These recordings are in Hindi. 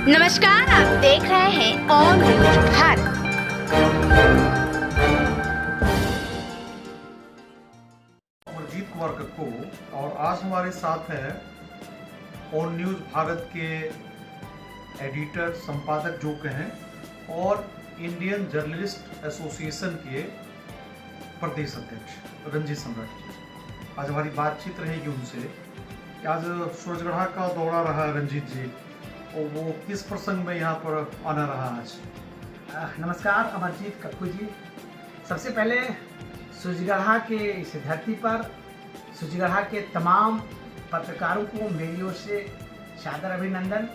नमस्कार, आप देख रहे हैं on news Bharat. Amarjeet Kumar cuckoo और आज हमारे साथ हैं ऑन न्यूज भारत के एडिटर संपादक जो कहें और इंडियन जर्नलिस्ट एसोसिएशन के प्रदेश अध्यक्ष रंजीत सम्राट जी। आज हमारी बातचीत रहेगी उनसे। आज सूरजगढ़ा का दौरा रहा रंजीत जी, और वो किस प्रसंग में यहाँ पर आना रहा आज? नमस्कार अमरजीत कक्कू जी। सबसे पहले सूरजगढ़ा के इस धरती पर सूरजगढ़ा के तमाम पत्रकारों को मेरी ओर से सादर अभिनंदन।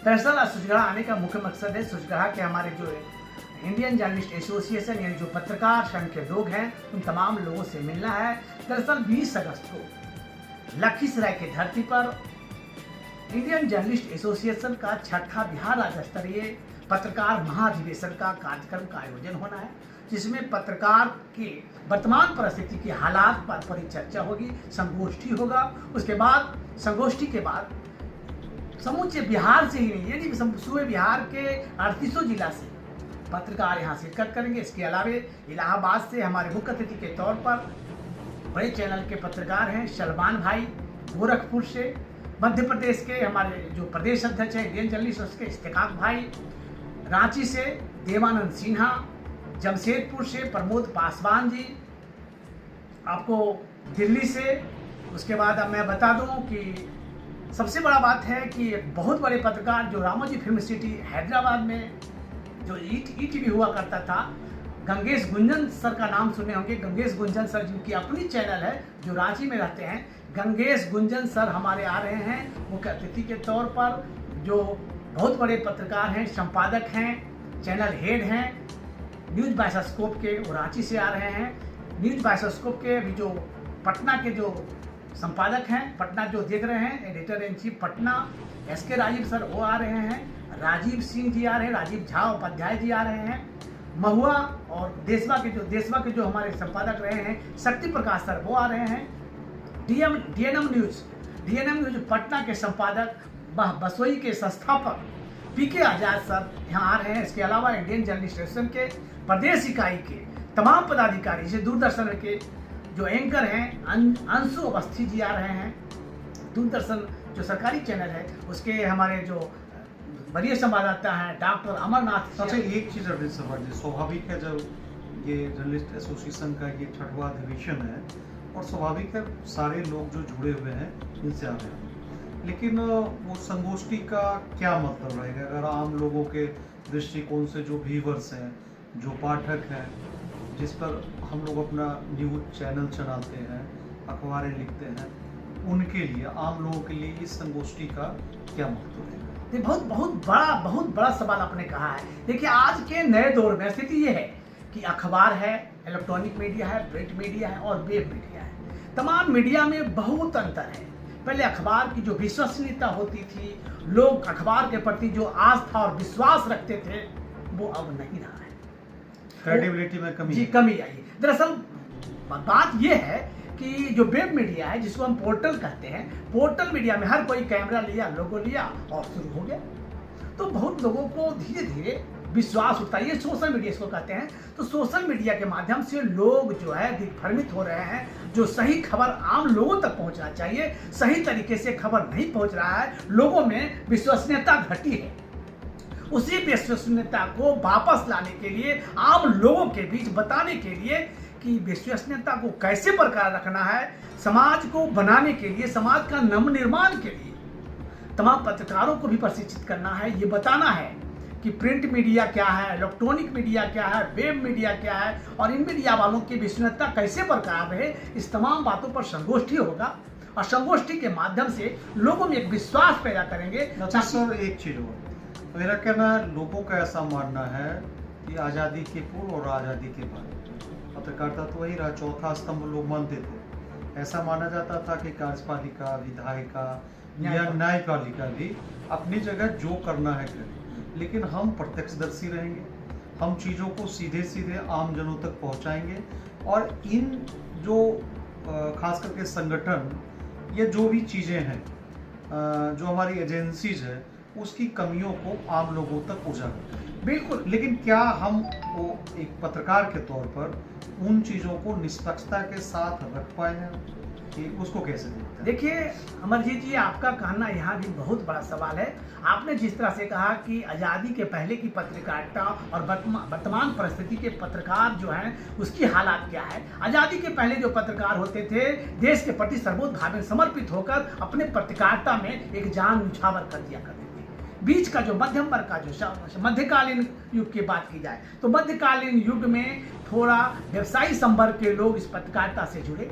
दरअसल सूरजगढ़ा आने का मुख्य मकसद है सूरजगढ़ा के हमारे जो इंडियन जर्नलिस्ट एसोसिएशन यानी जो पत्रकार संघ के लोग हैं उन तमाम लोगों से मिलना है। दरअसल 20 अगस्त को लखीसराय की धरती पर इंडियन जर्नलिस्ट एसोसिएशन का छठा बिहार राज्य स्तरीय पत्रकार महाधिवेशन का कार्यक्रम का आयोजन होना है, जिसमें पत्रकार के वर्तमान परिस्थिति के हालात पर परिचर्चा होगी, संगोष्ठी होगा। उसके बाद संगोष्ठी के बाद समूचे बिहार से ही नहीं यानी सूबे बिहार के 38 जिला से पत्रकार यहाँ शिरकत करेंगे। इसके अलावा इलाहाबाद से हमारे मुख्य अतिथि के तौर पर बड़े चैनल के पत्रकार हैं सलमान भाई, गोरखपुर से मध्य प्रदेश के हमारे जो प्रदेश अध्यक्ष हैं इंडियन जर्नलिस्ट उसके इस्तेकाक भाई, रांची से देवानंद सिन्हा, जमशेदपुर से प्रमोद पासवान जी, आपको दिल्ली से। उसके बाद अब मैं बता दूं कि सबसे बड़ा बात है कि एक बहुत बड़े पत्रकार जो रामोजी फिल्म सिटी हैदराबाद में जो ईटीवी हुआ करता था, गंगेश गुंजन सर का नाम सुने होंगे। गंगेश गुंजन सर जिनकी अपनी चैनल है जो रांची में रहते हैं, गंगेश गुंजन सर हमारे आ रहे हैं मुख्य अतिथि के तौर पर, जो बहुत बड़े पत्रकार हैं, संपादक हैं, चैनल हेड हैं न्यूज बाइस्कोप के, वो रांची से आ रहे हैं। न्यूज बाइस्कोप के अभी जो पटना के जो संपादक हैं, पटना जो देख रहे हैं, editor in chief Patna SK Rajeev sir वो आ रहे हैं, राजीव सिंह जी आ रहे हैं, राजीव झा उपाध्याय जी आ रहे हैं, महुआ और देशवा के जो हमारे संपादक रहे हैं शक्ति प्रकाश सर वो आ रहे हैं, DNM न्यूज पटना के संपादक बसोई के संस्थापक PK आजाद सर यहाँ आ रहे हैं। इसके अलावा इंडियन जर्नलिस्ट एसोसिएशन के प्रदेश इकाई के तमाम पदाधिकारी, जैसे दूरदर्शन के जो एंकर हैं अंशु अवस्थी जी आ रहे हैं, दूरदर्शन जो सरकारी चैनल है उसके हमारे जो वरीय संवाददाता हैं डॉक्टर अमरनाथ। अच्छा, एक चीज़ रंजीत सम्राट जी, स्वाभाविक है जब ये जर्नलिस्ट एसोसिएशन का ये छठवां अधिवेशन है और स्वाभाविक है सारे लोग जो जुड़े हुए हैं इनसे आ रहे हैं, लेकिन वो संगोष्ठी का क्या मतलब रहेगा? अगर आम लोगों के दृष्टिकोण से जो व्यूवर्स हैं, जो पाठक हैं, जिस पर हम लोग अपना न्यूज चैनल चलाते हैं, अखबारें लिखते हैं, उनके लिए, आम लोगों के लिए इस संगोष्ठी का क्या महत्व है? बहुत बड़ा सवाल आपने कहा है। देखिए, आज के नए दौर में स्थिति ये है कि अखबार है, इलेक्ट्रॉनिक मीडिया है, प्रिंट मीडिया है और वेब मीडिया है। तमाम मीडिया में बहुत अंतर है। पहले अखबार की जो विश्वसनीयता होती थी, लोग अखबार के प्रति जो आस्था और विश्वास रखते थे, वो अब नहीं रहा है। क्रेडिबिलिटी में कमी आई है। दरअसल बात यह है कि जो वेब मीडिया है, जिसको हम पोर्टल कहते हैं, पोर्टल मीडिया में हर कोई कैमरा लिया, लोगो लिया और शुरू हो गया। तो बहुत लोगों को धीरे धीरे विश्वास उठता है, ये सोशल मीडिया इसको कहते हैं। तो सोशल मीडिया के माध्यम से लोग जो है दिग्भ्रमित हो रहे हैं। जो सही खबर आम लोगों तक पहुंचना चाहिए, सही तरीके से खबर नहीं पहुंच रहा है, लोगों में विश्वसनीयता घटी है। उसी विश्वसनीयता को वापस लाने के लिए, आम लोगों के बीच बताने के लिए कि विश्वसनीयता को कैसे बरकरार रखना है, समाज को बनाने के लिए, समाज का नवनिर्माण के लिए तमाम पत्रकारों को भी प्रशिक्षित करना है। ये बताना है कि प्रिंट मीडिया क्या है, इलेक्ट्रॉनिक मीडिया क्या है, वेब मीडिया क्या है और इन मीडिया वालों की विश्वसनीयता कैसे बरकरार रहे। इस तमाम बातों पर संगोष्ठी होगा और संगोष्ठी के माध्यम से लोगों में एक विश्वास पैदा करेंगे। अच्छा सर, एक चीज हो, मेरा कहना है, लोगों का ऐसा मानना है कि आज़ादी के पूर्व और आज़ादी के बाद पत्रकारिता तो वही रहा, चौथा स्तंभ लोग मानते थे। ऐसा माना जाता था कि कार्यपालिका, विधायिका या न्यायपालिका भी अपनी जगह जो करना है करें, लेकिन हम प्रत्यक्षदर्शी रहेंगे, हम चीज़ों को सीधे सीधे आम जनों तक पहुंचाएंगे और इन जो खास करके संगठन या जो भी चीज़ें हैं, जो हमारी एजेंसीज है, उसकी कमियों को आम लोगों तक उजागर करें। बिल्कुल। लेकिन क्या हम वो एक पत्रकार के तौर पर उन चीज़ों को निष्पक्षता के साथ रख पाए हैं कि उसको कैसे देखते हैं? देखिए अमरजीत जी, आपका कहना यहाँ भी बहुत बड़ा सवाल है। आपने जिस तरह से कहा कि आज़ादी के पहले की पत्रकारिता और वर्तमान परिस्थिति के पत्रकार जो हैं उसकी हालात क्या है। आज़ादी के पहले जो पत्रकार होते थे देश के प्रति सर्वोच्च भाव समर्पित होकर अपने पत्रकारिता में एक जान निछावर कर दिया करते थे। बीच का जो मध्यम वर्ग का जो मध्यकालीन युग की बात की जाए तो मध्यकालीन युग में थोड़ा व्यवसायी संवर्ग के लोग इस पत्रकारिता से जुड़े,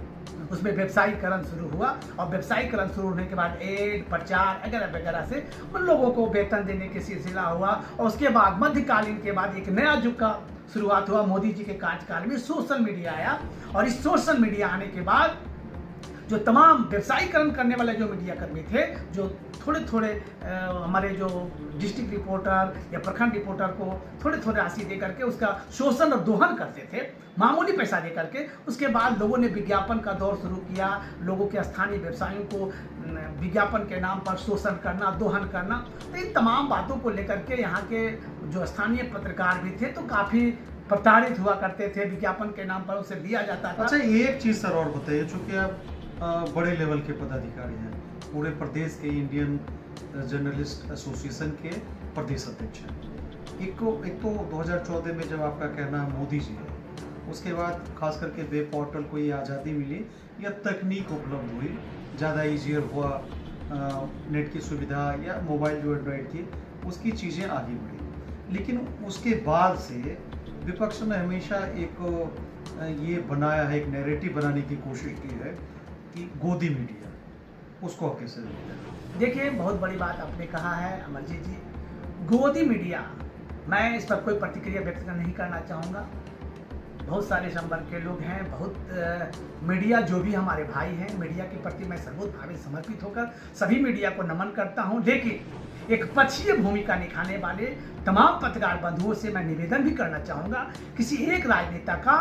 उसमें व्यवसायीकरण शुरू हुआ और व्यवसायीकरण शुरू होने के बाद एड प्रचार वगैरह वगैरह से उन लोगों को वेतन देने के सिलसिला हुआ और उसके बाद मध्यकालीन के बाद एक नया युग का शुरुआत हुआ। मोदी जी के कार्यकाल में सोशल मीडिया आया और इस सोशल मीडिया आने के बाद जो तमाम व्यवसायीकरण करने वाले जो मीडिया कर्मी थे, जो थोड़े थोड़े हमारे जो डिस्ट्रिक्ट रिपोर्टर या प्रखंड रिपोर्टर को थोड़े थोड़े राशि दे करके उसका शोषण और दोहन करते थे, मामूली पैसा दे करके। उसके बाद लोगों ने विज्ञापन का दौर शुरू किया, लोगों के स्थानीय व्यवसायियों को विज्ञापन के नाम पर शोषण करना, दोहन करना। तो इन तमाम बातों को लेकर के यहाँ के जो स्थानीय पत्रकार भी थे तो काफ़ी प्रताड़ित हुआ करते थे, विज्ञापन के नाम पर उसे दिया जाता था। अच्छा, एक चीज़ सर और बताइए, चूँकि आप बड़े लेवल के पदाधिकारी हैं, पूरे प्रदेश के इंडियन जर्नलिस्ट एसोसिएशन के प्रदेश अध्यक्ष हैं। एक तो 2014 में जब आपका कहना मोदी जी है, उसके बाद खास करके वेब पोर्टल को ये आज़ादी मिली या तकनीक उपलब्ध हुई, ज़्यादा ईजियर हुआ, नेट की सुविधा या मोबाइल जो एंड्रॉइड थी उसकी चीज़ें आगे बढ़ी। लेकिन उसके बाद से विपक्ष ने हमेशा एक ये बनाया है, एक नैरेटिव बनाने की कोशिश की है कि गोदी मीडिया, उसको आप कैसे देखते हैं? देखिए बहुत बड़ी बात आपने कहा है अमरजीत जी, गोदी मीडिया। मैं इस पर कोई प्रतिक्रिया व्यक्त नहीं करना चाहूँगा। बहुत सारे संवर्ग के लोग हैं, बहुत मीडिया जो भी हमारे भाई हैं, मीडिया के प्रति मैं सर्वोच्च भाव समर्पित होकर सभी मीडिया को नमन करता हूं। लेकिन एक पक्षीय भूमिका निभाने वाले तमाम पत्रकार बंधुओं से मैं निवेदन भी करना चाहूँगा, किसी एक राजनेता का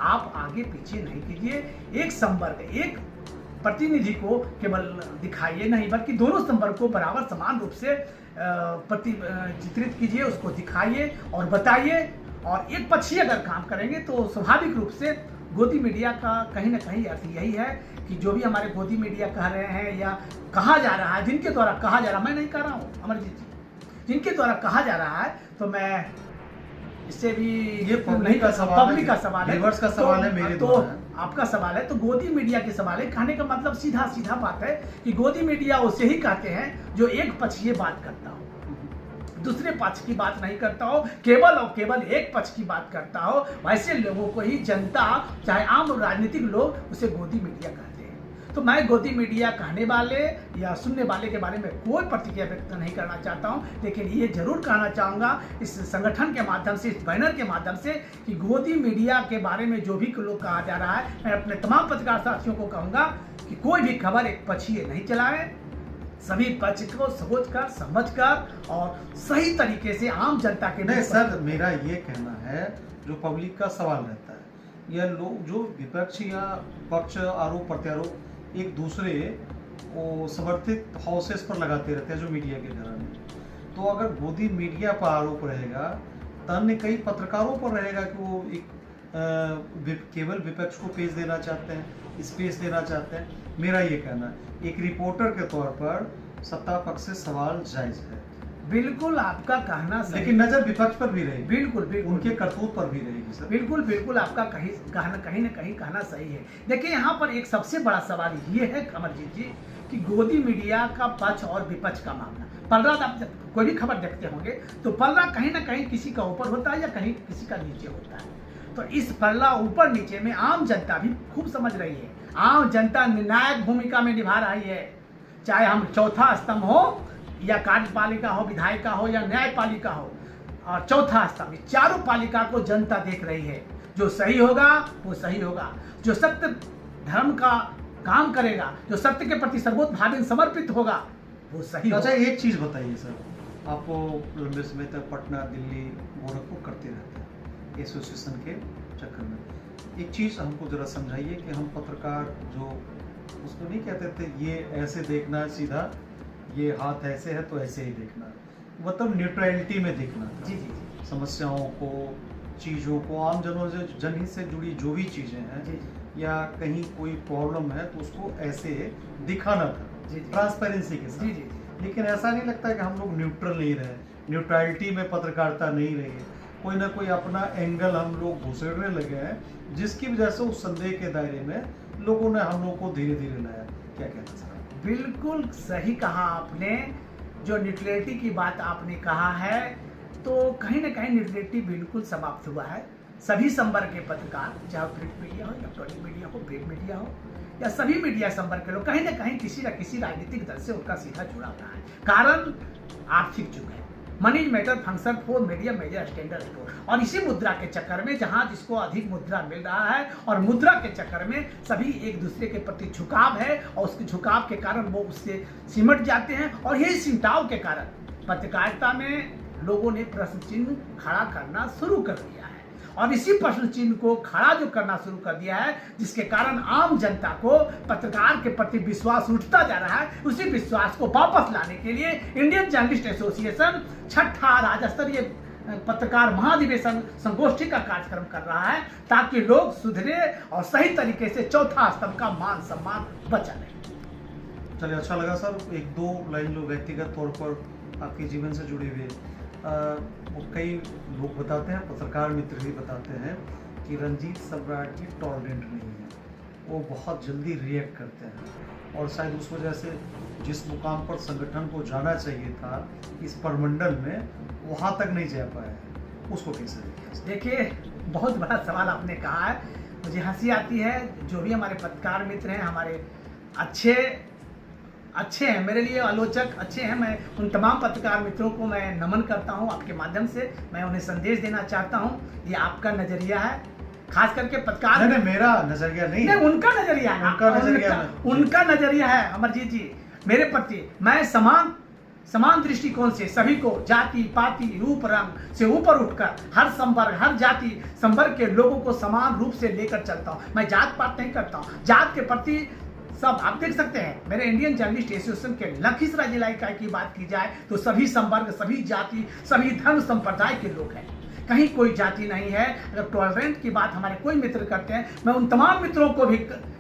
आप आगे पीछे नहीं कीजिए। एक संवर्ग, एक प्रतिनिधि को केवल दिखाइए नहीं, बल्कि दोनों संवर्ग को बराबर समान रूप से चित्रित कीजिए, उसको दिखाइए और बताइए। और एक पक्षी अगर काम करेंगे तो स्वाभाविक रूप से गोदी मीडिया का कहीं ना कहीं अर्थ यही है कि जो भी हमारे गोदी मीडिया कह रहे हैं या कहा जा रहा है, जिनके द्वारा कहा जा रहा है, मैं नहीं कह रहा हूँ अमरजीत जी, जिनके द्वारा कहा जा रहा है, तो मैं इससे भी ये पब्लिक का सवाल है, पब्लिक का सवाल है, व्यूअर्स का सवाल है, मेरे तो द्वारा है। आपका सवाल है, तो गोदी मीडिया के सवाल है। कहने का मतलब सीधा सीधा बात है कि गोदी मीडिया उसे ही कहते हैं जो एक पक्ष ये बात करता हो, दूसरे पक्ष की बात नहीं करता हो, केवल और केवल एक पक्ष की बात करता हो। वैसे लोगों को ही जनता, चाहे आम राजनीतिक लोग, उसे गोदी मीडिया कहते हैं। तो मैं गोदी मीडिया कहने वाले या सुनने वाले के बारे में कोई प्रतिक्रिया व्यक्त नहीं करना चाहता हूं, लेकिन ये जरूर कहना चाहूँगा इस संगठन के माध्यम से, इस बैनर के माध्यम से, कि गोदी मीडिया के बारे में जो भी लोग कहा जा रहा है, मैं अपने तमाम पत्रकार साथियों को कहूँगा कि कोई भी खबर एक पक्षीय नहीं चलाएं, सभी पक्ष को सोचकर समझकर और सही तरीके से आम जनता के। नहीं सर, मेरा ये कहना है, जो पब्लिक का सवाल रहता है या लोग जो विपक्ष या पक्ष आरोप प्रत्यारोप एक दूसरे वो समर्थित हाउसेस पर लगाते रहते हैं, जो मीडिया के घराने, तो अगर गोदी मीडिया पर आरोप रहेगा तो अन्य कई पत्रकारों पर रहेगा कि वो एक केवल विपक्ष को पेश देना चाहते हैं, स्पेस देना चाहते हैं। मेरा ये कहना है, एक रिपोर्टर के तौर पर सत्ता पक्ष से सवाल जायज है। बिल्कुल आपका कहना सही, लेकिन नजर विपक्ष पर भी रहेगी, बिल्कुल बिल्कुल उनके करतूत पर भी रहेगी सर। बिल्कुल बिल्कुल आपका कहीं न कहीं कहना सही है। देखिए यहाँ पर एक सबसे बड़ा सवाल ये है अमरजीत जी कि गोदी मीडिया का पक्ष और विपक्ष का मामला। पलड़ा, आप कोई भी खबर देखते होंगे तो पलड़ा कहीं ना कहीं किसी का ऊपर होता है या कहीं किसी का नीचे होता है। तो इस पलड़ा ऊपर नीचे में आम जनता भी खूब समझ रही है। आम जनता निर्णायक भूमिका में निभा रही है, चाहे हम चौथा स्तंभ हो या कार्यपालिका हो, विधायिका हो या न्यायपालिका हो, और चौथा स्तंभ, चारों पालिका को जनता देख रही है। जो सही होगा वो सही होगा, जो सत्य धर्म का काम करेगा, जो सत्य के प्रति सर्वोच्च भाव समर्पित होगा, वो सही होगा। अच्छा, एक चीज बताइए सर, आप लंबे समय तक पटना, दिल्ली, गोरखपुर करते रहते हैं एसोसिएशन के चक्कर में। एक चीज हमको जरा समझाइए कि हम पत्रकार जो उसको नहीं कहते थे ये ऐसे देखना है सीधा, ये हाथ ऐसे है तो ऐसे ही देखना, मतलब न्यूट्रलिटी में देखना। जी जी जी समस्याओं को, चीज़ों को, आम जनहित से जुड़ी जो भी चीज़ें हैं जी जी या कहीं कोई प्रॉब्लम है तो उसको ऐसे दिखाना था, जी जी ट्रांसपेरेंसी के जी साथ। जी लेकिन ऐसा नहीं लगता कि हम लोग न्यूट्रल नहीं रहे, न्यूट्रलिटी में पत्रकारिता नहीं रही, कोई ना कोई अपना एंगल हम लोग घुसेड़ने लगे हैं, जिसकी वजह से उस संदेह के दायरे में लोगों ने हम लोग को धीरे धीरे लाया। क्या कहना सर? बिल्कुल सही कहा आपने। जो न्यूट्रलिटी की बात आपने कहा है, तो कहीं ना कहीं न्यूट्रलिटी बिल्कुल समाप्त हुआ है। सभी संवर्ग के पत्रकार, चाहे प्रिंट मीडिया हो, इलेक्ट्रॉनिक मीडिया हो, प्रिंट मीडिया हो, या सभी मीडिया संवर्ग के लोग कहीं ना कहीं किसी न किसी राजनीतिक दल से उनका सीधा जुड़ा रहा है। कारण आर्थिक युग है, money matter function for media major standard store, और इसी मुद्रा के चक्कर में जहां जिसको अधिक मुद्रा मिल रहा है, और मुद्रा के चक्कर में सभी एक दूसरे के प्रति झुकाव है, और उसके झुकाव के कारण वो उससे सिमट जाते हैं, और यही सिमटाव के कारण पत्रकारिता में लोगों ने प्रश्न चिन्ह खड़ा करना शुरू कर दिया है। और इसी प्रश्न चिन्ह को खड़ा जो करना शुरू कर दिया है, जिसके कारण आम जनता को पत्रकार के प्रति विश्वास उठता जा रहा है, उसी विश्वास को वापस लाने के लिए इंडियन जर्नलिस्ट एसोसिएशन छठा राज्य स्तरीय पत्रकार महाधिवेशन संगोष्ठी का कार्यक्रम कर रहा है, ताकि लोग सुधरे और सही तरीके से चौथा स्तंभ का मान सम्मान बचा रहे। चलिए, अच्छा लगा सर। एक दो लाइन लोग व्यक्तिगत तौर पर आपके जीवन से जुड़े हुए, वो कई लोग बताते हैं, पत्रकार मित्र भी बताते हैं कि रंजीत सम्राट जी टॉलरेंट नहीं है, वो बहुत जल्दी रिएक्ट करते हैं, और शायद उस वजह से जिस मुकाम पर संगठन को जाना चाहिए था इस परमंडल में, वहाँ तक नहीं जा पाया है। उसको कैसे देखें? देखिए, बहुत बड़ा सवाल आपने कहा है, मुझे हंसी आती है। जो भी हमारे पत्रकार मित्र हैं, हमारे अच्छे हैं, मेरे लिए आलोचक अच्छे हैं। मैं उन तमाम पत्रकार मित्रों को मैं नमन करता हूं। आपके माध्यम से मैं उन्हें संदेश देना चाहता हूं, ये आपका नजरिया है, खास करके पत्रकार। नहीं, मेरा नजरिया नहीं, उनका नजरिया है, उनका नजरिया है अमरजीत जी मेरे प्रति। मैं समान दृष्टिकोण से सभी को जाति पाति रूप रंग से ऊपर उठकर हर संवर्ग, हर जाति संवर्ग के लोगों को समान रूप से लेकर चलता हूं। मैं जात पात नहीं करता हूं। जात के प्रति सब आप देख सकते हैं, मेरे इंडियन जर्नलिस्ट एसोसिएशन के लखीसराय जिला इकाई की बात की जाए तो सभी संवर्ग, सभी जाति, सभी धर्म संप्रदाय के लोग हैं, कहीं कोई जाति नहीं है। अगर टॉलरेंट की बात हमारे कोई मित्र करते हैं, मैं उन तमाम मित्रों को भी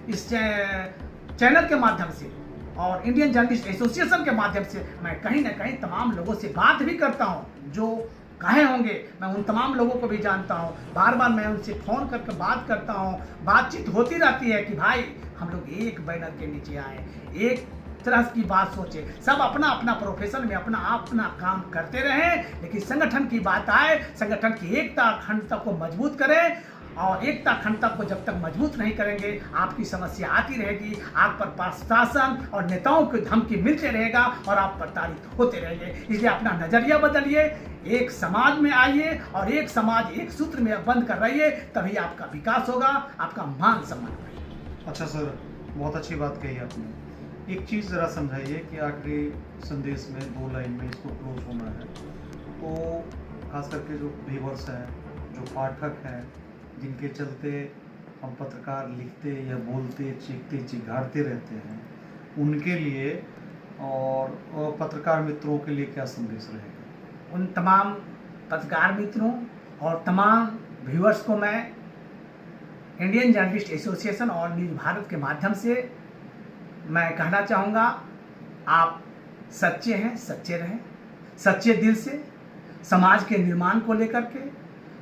इस चैनल के माध्यम से और इंडियन जर्नलिस्ट एसोसिएशन के माध्यम से मैं कहीं ना कहीं तमाम लोगों से बात भी करता हूं, जो कहे होंगे। मैं उन तमाम लोगों को भी जानता हूं, बार बार मैं उनसे फोन करके बात करता हूं, बातचीत होती रहती है कि भाई हम लोग एक बैनर के नीचे आए, एक तरह की बात सोचे, सब अपना अपना प्रोफेशन में अपना काम करते रहें, लेकिन संगठन की बात आए, संगठन की एकता अखंडता को मजबूत करें। और एकता अखंडता को जब तक मजबूत नहीं करेंगे, आपकी समस्या आती रहेगी, आप पर प्रशासन और नेताओं की धमकी मिलते रहेगा और आप प्रताड़ित होते रहेंगे। इसलिए अपना नजरिया बदलिए, एक समाज में आइए और एक समाज एक सूत्र में बंद कर रहिए, तभी आपका विकास होगा, आपका मान सम्मान होगा। अच्छा सर, बहुत अच्छी बात कही आपने। एक चीज़ ज़रा समझाइए कि आखिरी संदेश में 2 लाइन में इसको क्लोज होना है, तो खास करके जो व्यूअर्स हैं, जो पाठक हैं, जिनके चलते हम पत्रकार लिखते या बोलते, चीखते चिघाड़ते रहते हैं, उनके लिए और पत्रकार मित्रों के लिए क्या संदेश रहेगा? उन तमाम पत्रकार मित्रों और तमाम व्यूअर्स को मैं इंडियन जर्नलिस्ट एसोसिएशन और न्यूज भारत के माध्यम से मैं कहना चाहूँगा, आप सच्चे हैं, सच्चे रहें, सच्चे दिल से समाज के निर्माण को लेकर के,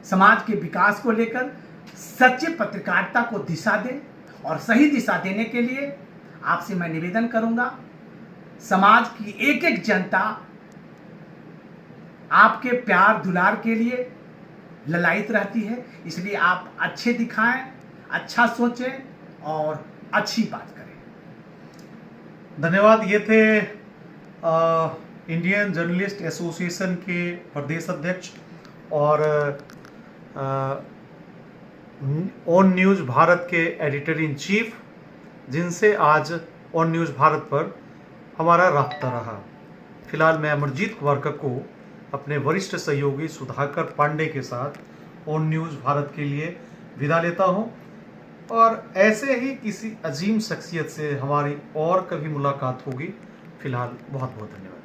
समाज के विकास को लेकर सच्चे पत्रकारिता को दिशा दें। और सही दिशा देने के लिए आपसे मैं निवेदन करूंगा, समाज की एक एक जनता आपके प्यार दुलार के लिए ललायित रहती है, इसलिए आप अच्छे दिखाएं, अच्छा सोचें और अच्छी बात करें। धन्यवाद। ये थे इंडियन जर्नलिस्ट एसोसिएशन के प्रदेश अध्यक्ष और ऑन न्यूज़ भारत के एडिटर इन चीफ, जिनसे आज ऑन न्यूज़ भारत पर हमारा राब्ता रहा। फिलहाल मैं अमरजीत कुमार को अपने वरिष्ठ सहयोगी सुधाकर पांडे के साथ ऑन न्यूज़ भारत के लिए विदा लेता हूं, और ऐसे ही किसी अजीम शख्सियत से हमारी और कभी मुलाकात होगी। फिलहाल बहुत बहुत धन्यवाद।